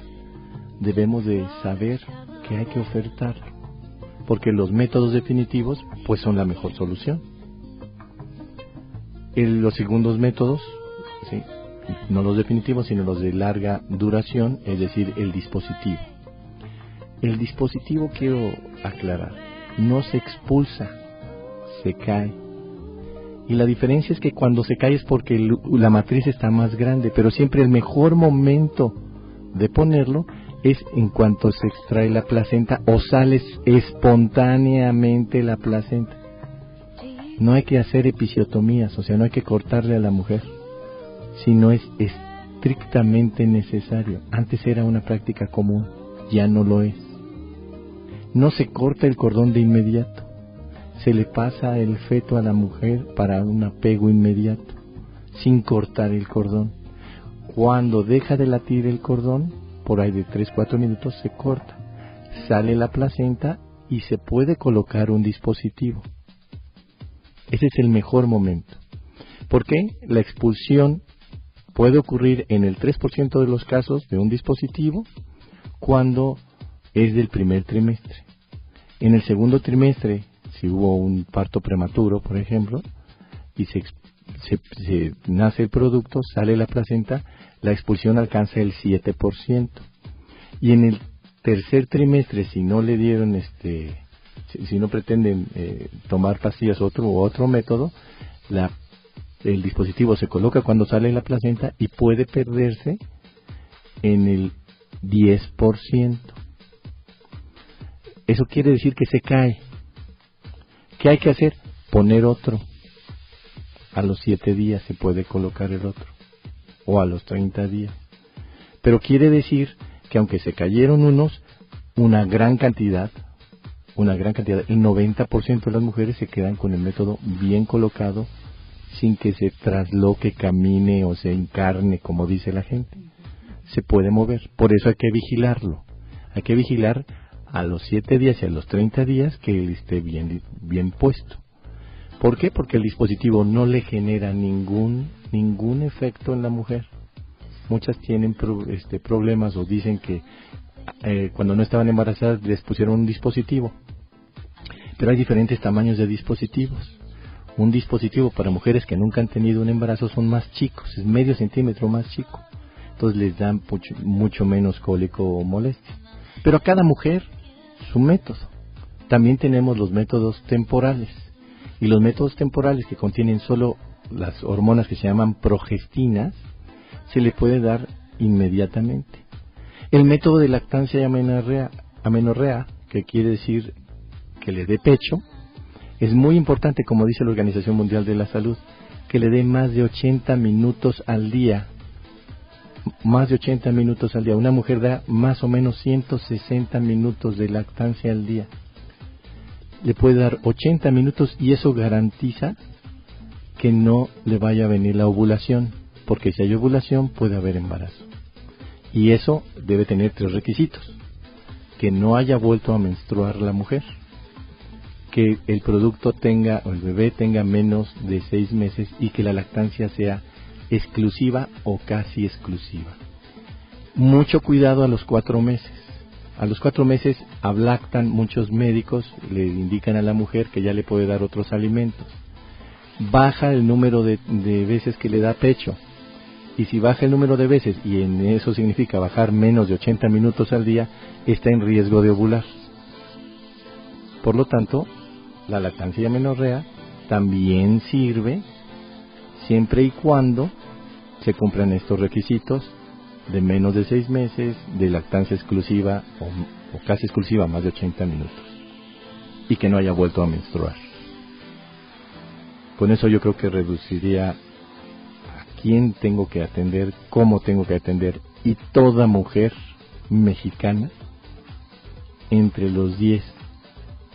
debemos de saber que hay que ofertar, porque los métodos definitivos pues son la mejor solución. los segundos métodos, ¿sí? No los definitivos, sino los de larga duración, es decir, el dispositivo. El dispositivo, quiero aclarar, no se expulsa, se cae. Y la diferencia es que cuando se cae es porque la matriz está más grande, pero siempre el mejor momento de ponerlo es en cuanto se extrae la placenta o sale espontáneamente la placenta. No hay que hacer episiotomías, o sea, no hay que cortarle a la mujer, si no es estrictamente necesario. Antes era una práctica común, ya no lo es. No se corta el cordón de inmediato, se le pasa el feto a la mujer para un apego inmediato, sin cortar el cordón. Cuando deja de latir el cordón, por ahí de 3-4 minutos se corta, sale la placenta y se puede colocar un dispositivo. Ese es el mejor momento. ¿Por qué? La expulsión puede ocurrir en el 3% de los casos de un dispositivo cuando es del primer trimestre. En el segundo trimestre, si hubo un parto prematuro, por ejemplo, y se nace el producto, sale la placenta, la expulsión alcanza el 7%. Y en el tercer trimestre, si no le dieron si no pretenden tomar pastillas u otro método, el dispositivo se coloca cuando sale la placenta y puede perderse en el 10%. Eso quiere decir que se cae. ¿Qué hay que hacer? Poner otro. A los 7 días se puede colocar el otro, o a los 30 días. Pero quiere decir que aunque se cayeron unos, una gran cantidad, el 90% de las mujeres se quedan con el método bien colocado, sin que se trasloque, camine o se encarne, como dice la gente. Se puede mover. Por eso hay que vigilarlo. Hay que vigilar a los 7 días y a los 30 días que él esté bien puesto. ¿Por qué? Porque el dispositivo no le genera ningún efecto en la mujer. Muchas tienen problemas o dicen que cuando no estaban embarazadas les pusieron un dispositivo. Pero hay diferentes tamaños de dispositivos. Un dispositivo para mujeres que nunca han tenido un embarazo son más chicos, es medio centímetro más chico. Entonces les dan mucho menos cólico o molestia. Pero a cada mujer su método. También tenemos los métodos temporales. Y los métodos temporales, que contienen solo las hormonas que se llaman progestinas, se le puede dar inmediatamente. El método de lactancia y amenorrea, que quiere decir que le dé pecho, es muy importante, como dice la Organización Mundial de la Salud, que le dé más de 80 minutos al día. Más de 80 minutos al día. Una mujer da más o menos 160 minutos de lactancia al día. Le puede dar 80 minutos y eso garantiza que no le vaya a venir la ovulación, porque si hay ovulación puede haber embarazo. Y eso debe tener 3 requisitos: que no haya vuelto a menstruar la mujer, que el producto tenga, o el bebé tenga menos de 6 meses y que la lactancia sea exclusiva o casi exclusiva. Mucho cuidado a los 4 meses. A los 4 meses ablactan muchos médicos, le indican a la mujer que ya le puede dar otros alimentos. Baja el número de veces que le da pecho. Y si baja el número de veces, y en eso significa bajar menos de 80 minutos al día, está en riesgo de ovular. Por lo tanto, la lactancia y amenorrea también sirve siempre y cuando se cumplan estos requisitos de menos de 6 meses, de lactancia exclusiva o casi exclusiva, más de 80 minutos, y que no haya vuelto a menstruar. Con eso yo creo que reduciría a quién tengo que atender, cómo tengo que atender, y toda mujer mexicana entre los 10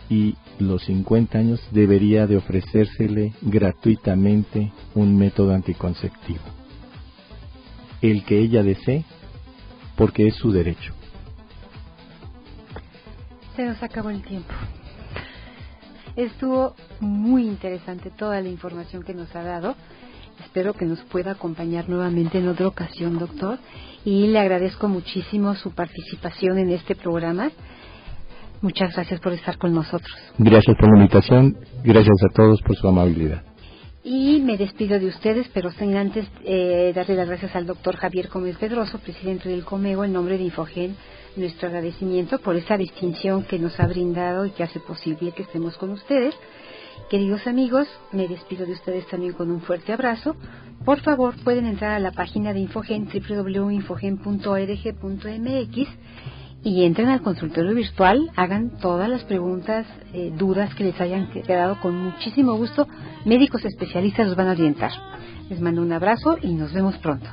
y los 50 años debería de ofrecérsele gratuitamente un método anticonceptivo, el que ella desee, porque es su derecho. Se nos acabó el tiempo. Estuvo muy interesante toda la información que nos ha dado. Espero que nos pueda acompañar nuevamente en otra ocasión, doctor, y le agradezco muchísimo su participación en este programa. Muchas gracias por estar con nosotros. Gracias por la invitación, gracias a todos por su amabilidad. Y me despido de ustedes, pero sin antes darle las gracias al doctor Javier Gómez Pedroso, presidente del Comego, en nombre de Infogen, nuestro agradecimiento por esa distinción que nos ha brindado y que hace posible que estemos con ustedes. Queridos amigos, me despido de ustedes también con un fuerte abrazo. Por favor, pueden entrar a la página de Infogen, www.infogen.org.mx, y entren al consultorio virtual, hagan todas las preguntas, dudas que les hayan quedado, con muchísimo gusto. Médicos especialistas los van a orientar. Les mando un abrazo y nos vemos pronto.